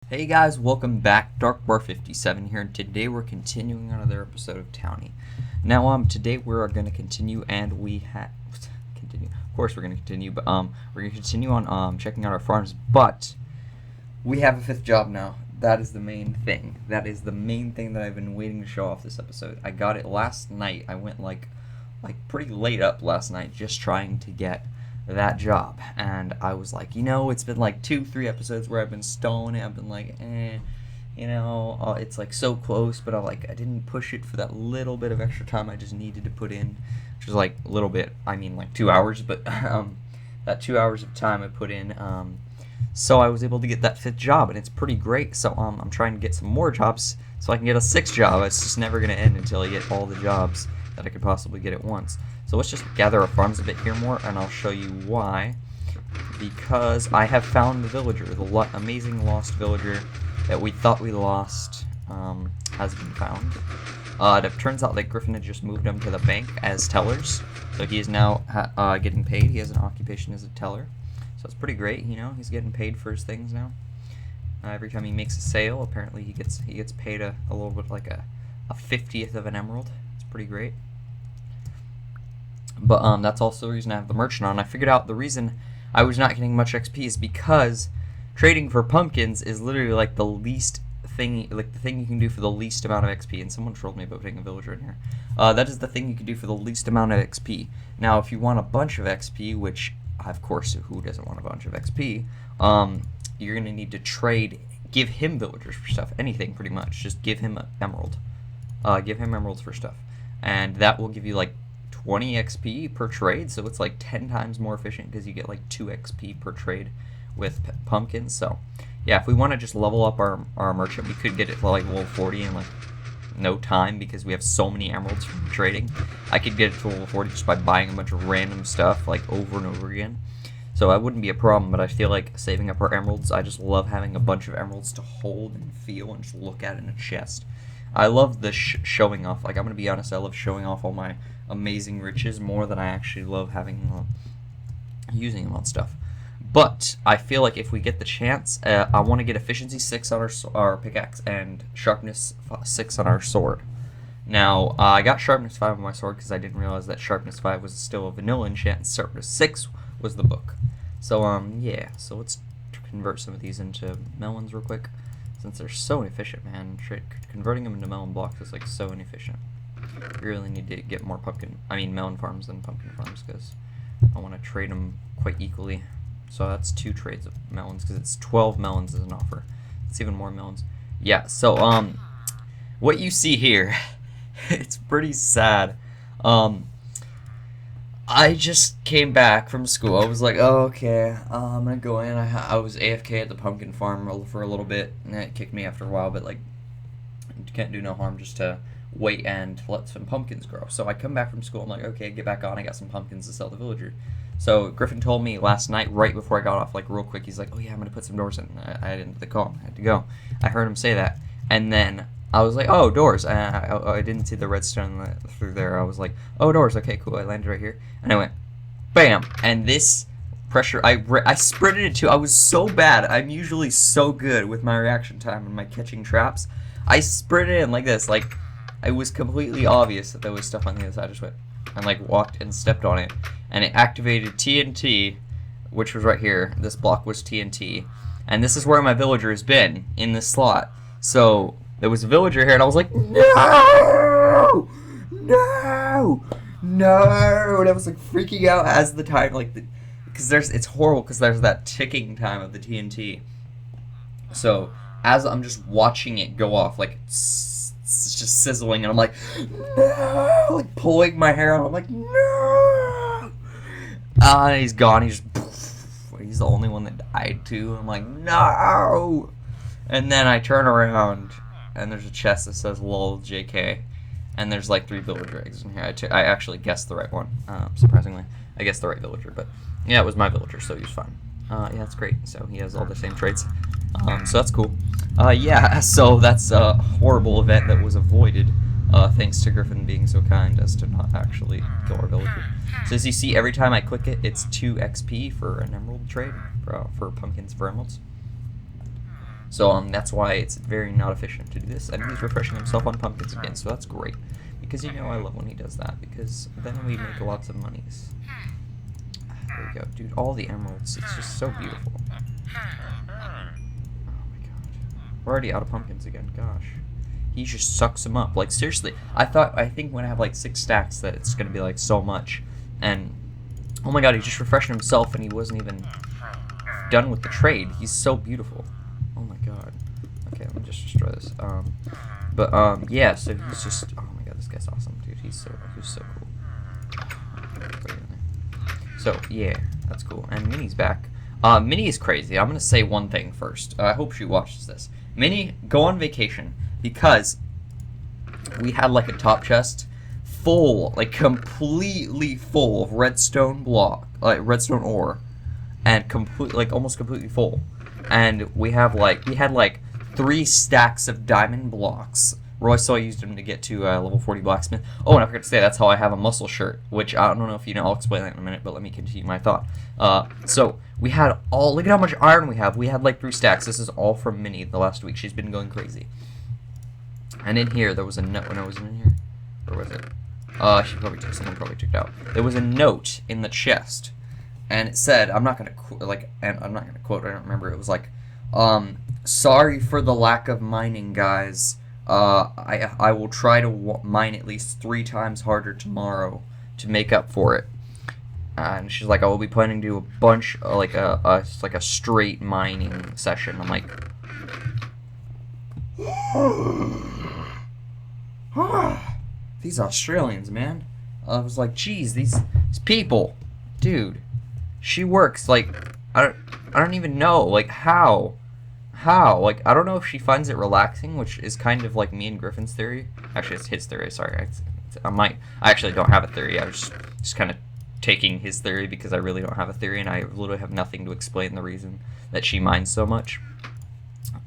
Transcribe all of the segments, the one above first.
Hey guys, welcome back. Darkbar57 here, and today we're continuing another episode of Towny. Now, today we're going to continue, and we have continue. Of course, we're going to continue, but we're going to continue on checking out our farms. But we have a fifth job now. That is the main thing. That is the main thing that I've been waiting to show off this episode. I got it last night. I went like pretty late up last night, just trying to get that job, and I was like, it's been like 2-3 episodes where I've been stalling it. I've been like, it's like so close, but I didn't push it for that little bit of extra time I just needed to put in, which is like a little bit, I mean like 2 hours, but that 2 hours of time I put in, so I was able to get that fifth job, and it's pretty great. So I'm trying to get some more jobs so I can get a sixth job. It's just never gonna end until I get all the jobs that I could possibly get at once. So let's just gather our farms a bit here more, and I'll show you why. Because I have found the villager, the amazing lost villager that we thought we lost has been found. It turns out that Griffin had just moved him to the bank as tellers, so he is now getting paid. He has an occupation as a teller, so it's pretty great. He's getting paid for his things now. Every time he makes a sale, apparently he gets paid a little bit, like a 50th of an emerald. It's pretty great. But that's also the reason I have the merchant on. I figured out the reason I was not getting much XP is because trading for pumpkins is literally like the least thing, like the thing you can do for the least amount of XP. And someone trolled me about putting a villager in here. That is the thing you can do for the least amount of XP. Now, if you want a bunch of XP, which of course, who doesn't want a bunch of XP? You're gonna need to give him villagers for stuff, anything pretty much. Just give him an emerald. Give him emeralds for stuff, and that will give you like 20 XP per trade, so it's like 10 times more efficient because you get like 2 XP per trade with pumpkins. So yeah, if we want to just level up our merchant, we could get it to like level 40 in like no time because we have so many emeralds from trading. I could get it to level 40 just by buying a bunch of random stuff like over and over again. So that wouldn't be a problem, but I feel like saving up our emeralds, I just love having a bunch of emeralds to hold and feel and just look at in a chest. I love the showing off. Like, I'm going to be honest, I love showing off all my amazing riches more than I actually love having using them on stuff. But I feel like if we get the chance, I want to get efficiency 6 on our pickaxe and sharpness 6 on our sword. Now, I got sharpness 5 on my sword because I didn't realize that sharpness 5 was still a vanilla enchant and sharpness 6 was the book. So, yeah, so let's convert some of these into melons real quick, since they're so inefficient, man. Converting them into melon blocks is like so inefficient. You really need to get more melon farms than pumpkin farms, because I want to trade them quite equally. So that's 2 trades of melons, because it's 12 melons as an offer. It's even more melons. Yeah, so what you see here, it's pretty sad. I just came back from school. I was like, oh, okay, I'm gonna go in. I was AFK at the pumpkin farm for a little bit, and it kicked me after a while, but like, it can't do no harm just to wait and let some pumpkins grow. So I come back from school, I'm like, okay, get back on, I got some pumpkins to sell the villager. So Griffin told me last night, right before I got off, like real quick, he's like, oh yeah, I'm gonna put some doors in. I didn't the call, I had to go. I heard him say that, and then I was like, oh, doors. I didn't see the redstone through there. I was like, oh, doors. Okay, cool. I landed right here. And I went, bam. And this pressure, I sprinted it too. I was so bad. I'm usually so good with my reaction time and my catching traps. I sprinted in like this. Like, it was completely obvious that there was stuff on the other side. I just went and like walked and stepped on it. And it activated TNT, which was right here. This block was TNT. And this is where my villager has been, in this slot. So there was a villager here, and I was like, no! No! No! And I was like freaking out as the time, like, because it's horrible because there's that ticking time of the TNT. So as I'm just watching it go off, like, it's just sizzling, and I'm like, no! Like, pulling my hair out, I'm like, no! And he's gone, he's the only one that died too. I'm like, no! And then I turn around, and there's a chest that says lol JK, and there's like 3 villager eggs in here. I actually guessed the right one, surprisingly. I guessed the right villager, but yeah, it was my villager, so he was fine. Yeah, that's great. So he has all the same traits. So that's cool. Yeah, so that's a horrible event that was avoided, thanks to Griffin being so kind as to not actually kill our villager. So as you see, every time I click it, it's 2 XP for an emerald trade, for pumpkins for emeralds. So that's why it's very not efficient to do this. And he's refreshing himself on pumpkins again, so that's great. Because you know I love when he does that, because then we make lots of monies. There we go, dude. All the emeralds. It's just so beautiful. Oh my god. We're already out of pumpkins again. Gosh. He just sucks them up. Like, seriously. I think when I have, like, 6 stacks that it's going to be, like, so much. And, oh my god, he just refreshed himself and he wasn't even done with the trade. He's so beautiful. Oh my god. Okay, let me just destroy this. Yeah, so he's just, oh my god, this guy's awesome, dude. He's so cool. So, yeah, that's cool. And Minnie's back. Minnie is crazy. I'm going to say one thing first. I hope she watches this. Minnie, go on vacation. Because we had like a top chest full, like completely full of redstone redstone ore, and almost completely full. And we had like 3 stacks of diamond blocks. Roy saw I used them to get to level 40 blacksmith. Oh, and I forgot to say that's how I have a muscle shirt, which I don't know if you know. I'll explain that in a minute, but let me continue my thought. So we had look at how much iron we have. We had like 3 stacks. This is all from Minnie the last week. She's been going crazy. And in here, there was a note. When I was in here, where was it? Someone probably took it out. There was a note in the chest, and it said, I'm not gonna quote. I don't remember. It was like, sorry for the lack of mining, guys. I will try to mine at least 3 times harder tomorrow to make up for it. And she's like, I will be planning to do a bunch, like a straight mining session. I'm like. These Australians, man. I was like, geez, these people, dude. She works like I don't even know, like how, like I don't know if she finds it relaxing, which is kind of like me and Griffin's theory. Actually, it's his theory. Sorry, I actually don't have a theory. I was just kind of taking his theory because I really don't have a theory, and I literally have nothing to explain the reason that she minds so much.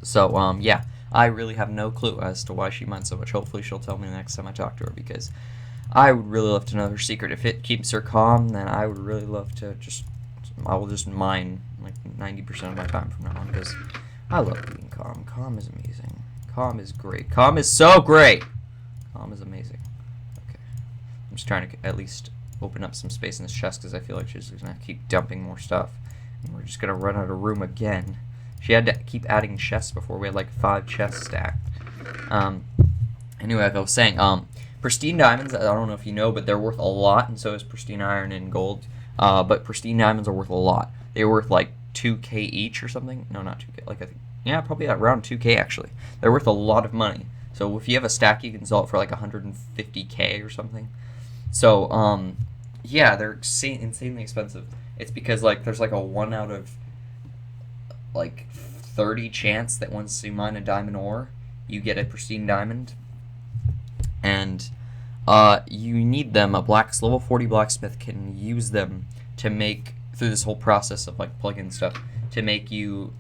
So yeah. I really have no clue as to why she minds so much. Hopefully she'll tell me the next time I talk to her, because I would really love to know her secret. If it keeps her calm, then I would really love to I will just mine like 90% of my time from now on, because I love being calm. Calm is amazing. Calm is great. Calm is so great. Calm is amazing. Okay. I'm just trying to at least open up some space in this chest, because I feel like she's going to keep dumping more stuff. And we're just going to run out of room again. She had to keep adding chests before. We had like 5 chests stacked. Anyway, like I was saying, pristine diamonds, I don't know if you know, but they're worth a lot, and so is pristine iron and gold. But pristine diamonds are worth a lot. They're worth like 2k each or something. No, not 2k. Like I think, yeah, probably around 2k actually. They're worth a lot of money. So if you have a stack, you can sell it for like 150k or something. So yeah, they're insanely expensive. It's because like there's like a 1 out of like 30 chance that once you mine a diamond ore, you get a pristine diamond. And you need them. A level 40 blacksmith can use them to make, through this whole process of like plug-in stuff, to make you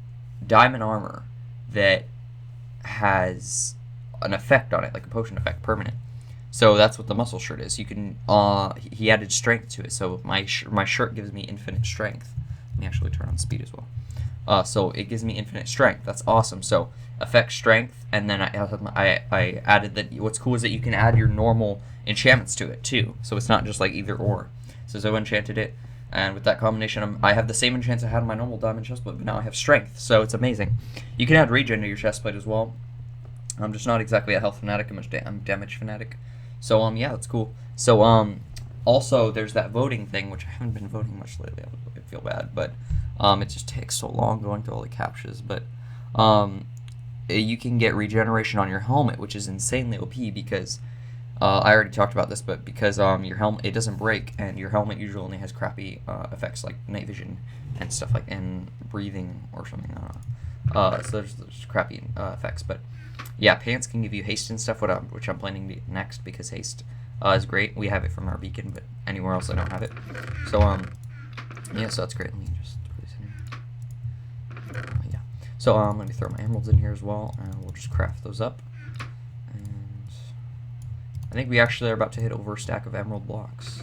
diamond armor that has an effect on it, like a potion effect, permanent. So that's what the muscle shirt is. You can he added strength to it, so my shirt gives me infinite strength. Let me actually turn on speed as well. So it gives me infinite strength. That's awesome. So effect strength, and then I added that. What's cool is that you can add your normal enchantments to it too. So it's not just like either or. So Zoe enchanted it, and with that combination, I have the same enchants I had in my normal diamond chestplate, but now I have strength. So it's amazing. You can add regen to your chestplate as well. I'm just not exactly a health fanatic. I'm a damage fanatic. So yeah, that's cool. So also there's that voting thing, which I haven't been voting much lately. I feel bad, but it just takes so long going through all the captures. But you can get regeneration on your helmet, which is insanely OP, because I already talked about this, but because your helmet, it doesn't break, and your helmet usually only has crappy effects like night vision and stuff like, and breathing or something. I don't know. So there's crappy effects, but yeah, pants can give you haste and stuff, which I'm planning to next, because haste is great. We have it from our beacon, but anywhere else I don't have it. So yeah, so that's great. Let me just throw this in here. Yeah. So let me throw my emeralds in here as well, and we'll just craft those up. And I think we actually are about to hit over a stack of emerald blocks,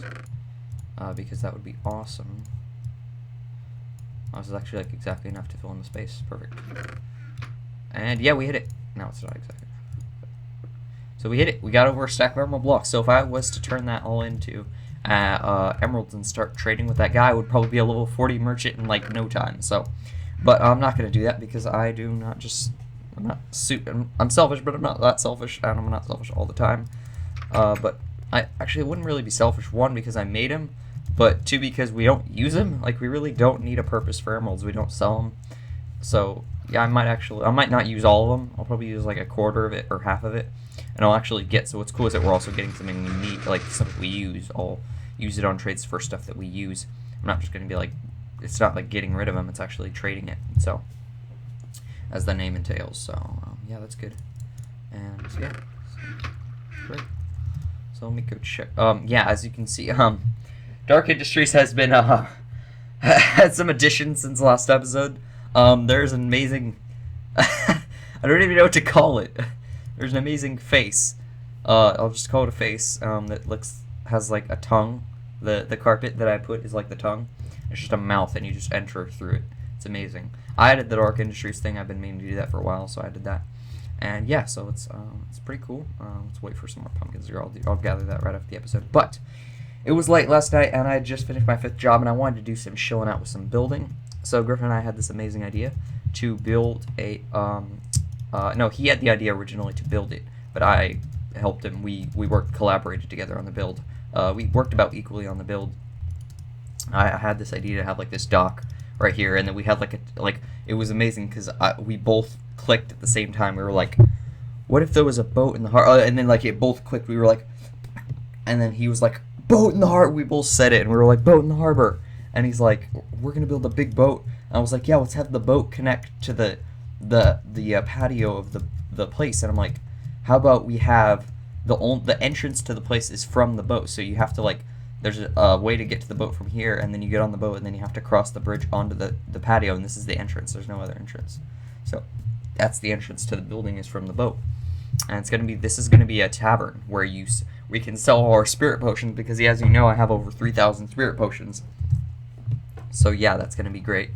because that would be awesome. This is actually like exactly enough to fill in the space. Perfect. And yeah, we hit it. No, it's not exactly. So we hit it. We got over a stack of emerald blocks. So if I was to turn that all into emeralds and start trading with that guy, I would probably be a level 40 merchant in like no time. So, but I'm not going to do that because I do not just. I'm selfish, but I'm not that selfish, and I'm not selfish all the time. But I actually wouldn't really be selfish. One, because I made him, but two, because we don't use him. Like, we really don't need a purpose for emeralds. We don't sell them. So yeah, I might not use all of them. I'll probably use like a quarter of it or half of it, and I'll actually get. So what's cool is that we're also getting something we need, like stuff we use. I'll use it on trades for stuff that we use. I'm not just gonna be like, it's not like getting rid of them. It's actually trading it. So, as the name entails. So yeah, that's good. And yeah, great. So let me go check. Yeah, as you can see, Dark Industries has been had some additions since the last episode. There's an amazing. I don't even know what to call it. There's an amazing face. I'll just call it a face. That has like a tongue. The carpet that I put is like the tongue. It's just a mouth, and you just enter through it. It's amazing. I added the Dark Industries thing. I've been meaning to do that for a while, so I did that. And yeah, so it's pretty cool. Let's wait for some more pumpkins here. I'll gather that right after the episode. But it was late last night, and I had just finished my 5th job, and I wanted to do some chilling out with some building. So Griffin and I had this amazing idea to build a. No, he had the idea originally to build it, but I helped him. We collaborated together on the build. We worked about equally on the build. I had this idea to have like this dock right here, and then we had like it was amazing because we both clicked at the same time. We were like, what if there was a boat in the harbor? And then like it both clicked. We were like, and then he was like, boat in the harbor. We both said it, and we were like, boat in the harbor. And he's like, we're gonna build a big boat. And I was like, yeah, let's have the boat connect to the patio of the place. And I'm like, how about we have the entrance to the place is from the boat, so you have to like. There's a way to get to the boat from here, and then you get on the boat, and then you have to cross the bridge onto the patio, and this is the entrance. There's no other entrance. So that's the entrance to the building is from the boat. And this is gonna be a tavern where we can sell our spirit potions, because as you know, I have over 3,000 spirit potions. So yeah, that's gonna be great.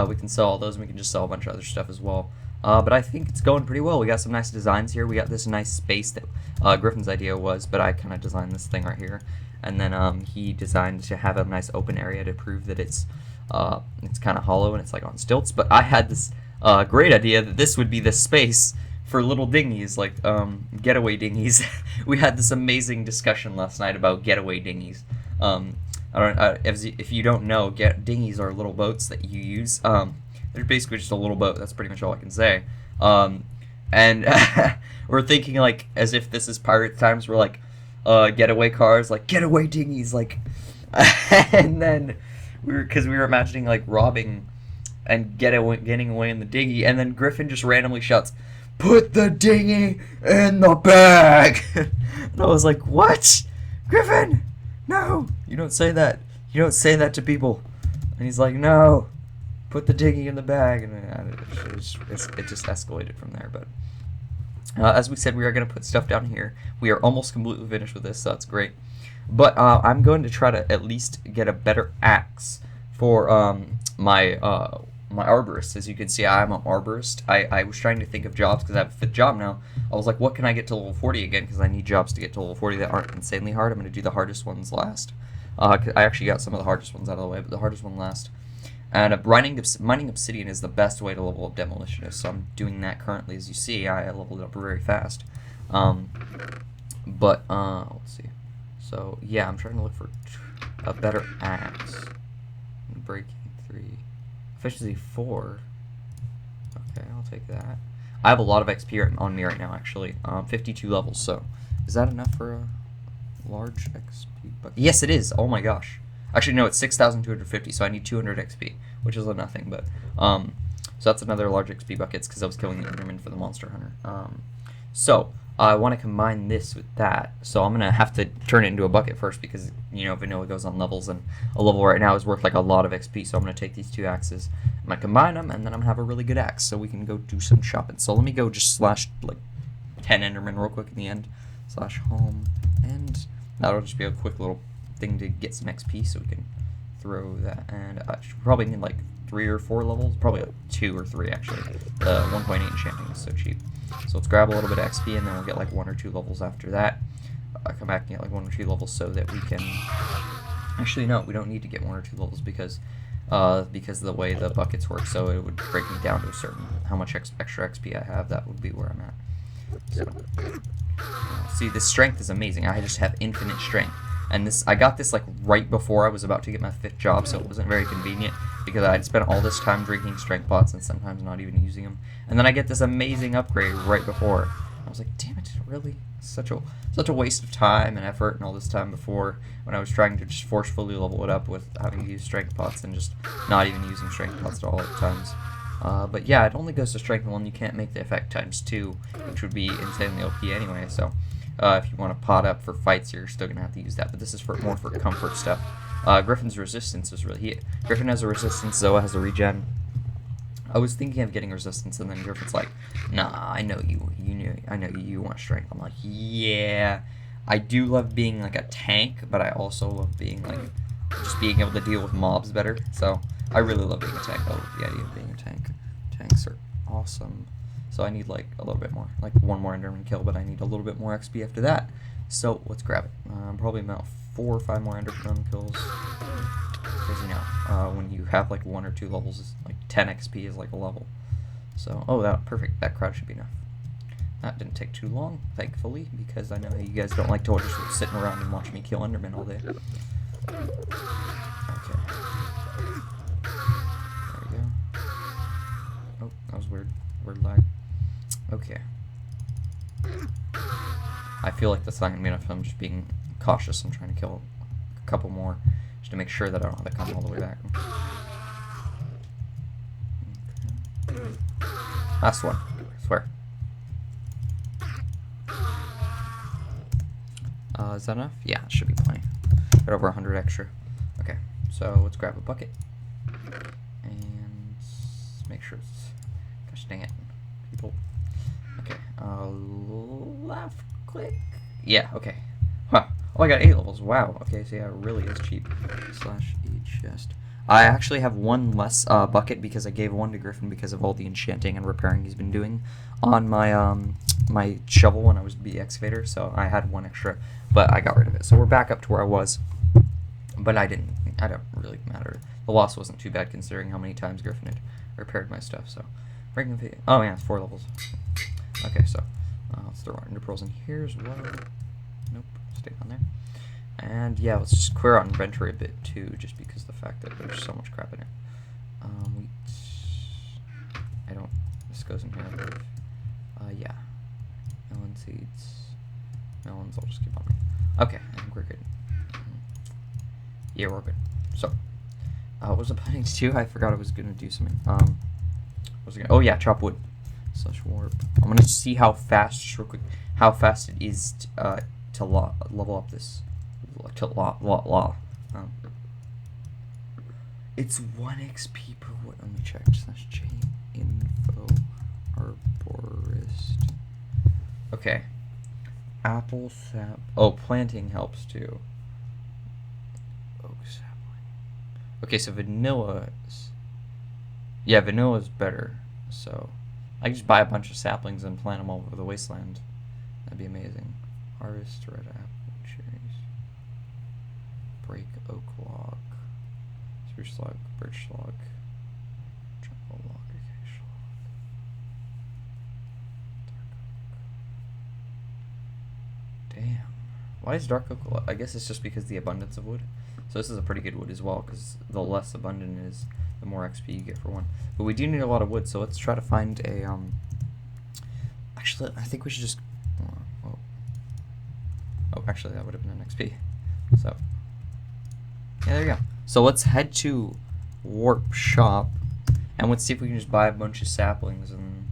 We can sell all those, and we can just sell a bunch of other stuff as well. But I think it's going pretty well. We got some nice designs here. We got this nice space that Griffin's idea was, but I kind of designed this thing right here. And then he designed to have a nice open area to prove that it's kind of hollow and it's like on stilts. But I had this great idea that this would be the space for little dinghies, like getaway dinghies. We had this amazing discussion last night about getaway dinghies. If you don't know, dinghies are little boats that you use. They're basically just a little boat. That's pretty much all I can say. And we're thinking like as if this is pirate times. We're like. Getaway cars, like getaway dinghies, like, and then because we were imagining like robbing and getting away in the dinghy, and then Griffin just randomly shouts, "Put the dinghy in the bag!" And I was like, "What, Griffin? No, you don't say that. You don't say that to people." And he's like, "No, put the dinghy in the bag," and it just escalated from there, but. As we said, we are going to put stuff down here. We are almost completely finished with this, so that's great. But I'm going to try to at least get a better axe for my arborist. As you can see, I'm an arborist. I was trying to think of jobs because I have a 5th job now. I was like, what can I get to level 40 again? Because I need jobs to get to level 40 that aren't insanely hard. I'm going to do the hardest ones last. I actually got some of the hardest ones out of the way, but the hardest one last. And mining obsidian is the best way to level up demolitionist, so I'm doing that currently. As you see, I leveled it up very fast. Let's see. So yeah, I'm trying to look for a better axe. Breaking 3, efficiency 4. Okay, I'll take that. I have a lot of XP on me right now, actually. 52 levels. So is that enough for a large XP bucket? Yes, it is. Oh my gosh. Actually, no, it's 6,250, so I need 200 XP, which is nothing, but, so that's another large XP buckets, because I was killing the Enderman for the Monster Hunter. So, I want to combine this with that, so I'm going to have to turn it into a bucket first, because, you know, vanilla goes on levels, and a level right now is worth, like, a lot of XP, so I'm going to take these 2 axes, I'm going to combine them, and then I'm going to have a really good axe, so we can go do some shopping. So let me go just slash, like, 10 Enderman real quick in the end, slash home, and that'll just be a quick little thing to get some XP, so we can throw that, and I should probably need like 3 or 4 levels, probably like 2 or 3 actually. The 1.8 enchanting is so cheap. So let's grab a little bit of XP, and then we'll get like 1 or 2 levels after that. Come back and get like 1 or 2 levels so that we can. Actually, no, we don't need to get 1 or 2 levels because of the way the buckets work. So it would break me down to a certain how much extra XP I have. That would be where I'm at. So, see, this strength is amazing. I just have infinite strength. And I got this like right before I was about to get my 5th job, so it wasn't very convenient because I'd spent all this time drinking strength pots and sometimes not even using them. And then I get this amazing upgrade right before. I was like, damn it, really? Such a waste of time and effort and all this time before when I was trying to just forcefully level it up with having to use strength pots and just not even using strength pots at all at times. But yeah, it only goes to strength 1. You can't make the effect times 2, which would be insanely OP anyway, so if you want to pot up for fights, you're still going to have to use that, but this is more for comfort stuff. Griffin's resistance is really... Griffin has a resistance, Zoa has a regen. I was thinking of getting resistance, and then Griffin's like, nah, I know you. I know you want strength. I'm like, yeah. I do love being like a tank, but I also love being like, just being able to deal with mobs better. So I really love being a tank. I love the idea of being a tank. Tanks are awesome. So I need like a little bit more, like 1 more Enderman kill, but I need a little bit more XP after that. So let's grab it. Probably about 4 or 5 more Enderman kills. Because you know, when you have like 1 or 2 levels, like 10 XP is like a level. So perfect. That crowd should be enough. That didn't take too long, thankfully, because I know you guys don't like to just sitting around and watch me kill Enderman all day. Okay. There we go. Oh, that was weird. Weird lag. Okay. I feel like that's not going to be enough. I'm just being cautious. I'm trying to kill a couple more just to make sure that I don't have to come all the way back. Okay. Last one. I swear. Is that enough? Yeah, it should be plenty. Got over 100 extra. Okay, so let's grab a bucket. And make sure it's... Gosh dang it. People... Okay, left click. Yeah, okay. Huh. Oh, I got 8 levels. Wow. Okay, so yeah, it really is cheap. /e chest. I actually have 1 less bucket because I gave 1 to Griffin because of all the enchanting and repairing he's been doing on my my shovel when I was the excavator. So I had 1 extra, but I got rid of it. So we're back up to where I was, but I don't really matter. The loss wasn't too bad considering how many times Griffin had repaired my stuff. So, oh yeah, it's 4 levels. Okay, so let's throw our ender pearls in here as well. Nope, stay on there. And yeah, let's just clear out inventory a bit too, just because of the fact that there's so much crap in it. Wheat. This goes in here, I believe. Yeah. Melon seeds. Melons, I'll just keep on me. Okay, I think we're good. Yeah, we're good. So, what was I planning to do? I forgot I was going to do something. Oh yeah, chop wood. /warp. I'm going to see how fast, just real quick, how fast it is to level up this. It's 1 XP per wood. Let me check. /J info arborist. Okay. Apple sap. Oh, planting helps too. Oak sapling. Okay, so vanilla is. Yeah, vanilla is better. So I can just buy a bunch of saplings and plant them all over the wasteland. That'd be amazing. Harvest red apple cherries. Break oak log. Spruce log, birch log. Jungle log, acacia log. Dark oak. Damn. Why is dark oak? I guess it's just because of the abundance of wood. So this is a pretty good wood as well, because the less abundant it is, the more XP you get for one. But we do need a lot of wood, so let's try to find a Actually, I think we should just. Oh, actually, that would have been an XP. So, yeah, there you go. So let's head to Warp Shop, and let's see if we can just buy a bunch of saplings, and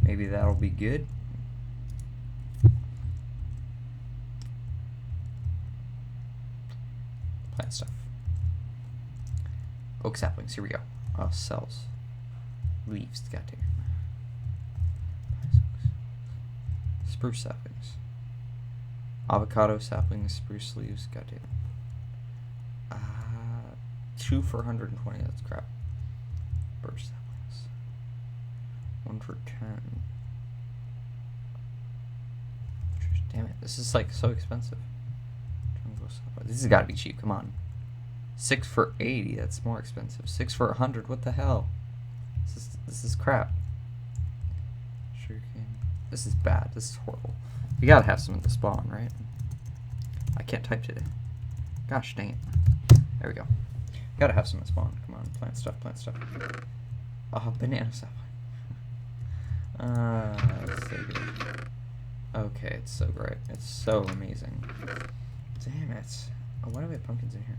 maybe that'll be good. Plant stuff. Oak saplings. Here we go. Cells. Leaves. Goddamn. Spruce saplings. Avocado saplings, spruce leaves, goddamn. 2 for 120, that's crap. Birch saplings. 1 for 10. Damn it, this is like so expensive. This has got to be cheap, come on. 6 for 80, that's more expensive. 6 for 100, what the hell? This is crap. Sugarcane. This is bad, this is horrible. You gotta have some in the spawn, right? I can't type today. Gosh dang it. There we go. Gotta have some in spawn. Come on, plant stuff, plant stuff. Banana sapling. It's so good. Okay, it's so great. It's so amazing. Damn it. Oh, why do we have pumpkins in here?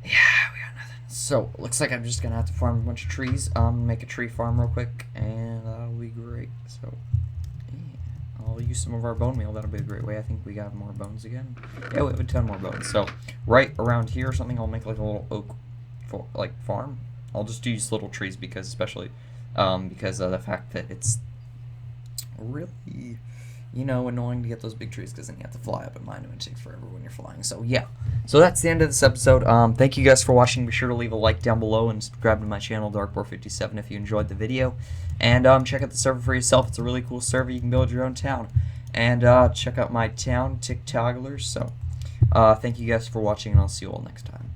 Yeah, we got nothing. So, looks like I'm just gonna have to farm a bunch of trees. Make a tree farm real quick, and that'll be great. So, yeah, I'll use some of our bone meal. That'll be a great way. I think we got more bones again. Yeah, we have a ton more bones. So, right around here or something, I'll make like a little oak, farm. I'll just use little trees because, especially, because of the fact that it's really, you know, annoying to get those big trees because then you have to fly up and mine them and it takes forever when you're flying. So yeah, so that's the end of this episode. Thank you guys for watching. Be sure to leave a like down below and subscribe to my channel, Darkboar57, if you enjoyed the video. And check out the server for yourself. It's a really cool server. You can build your own town. And check out my town, TicTogglers. So thank you guys for watching, and I'll see you all next time.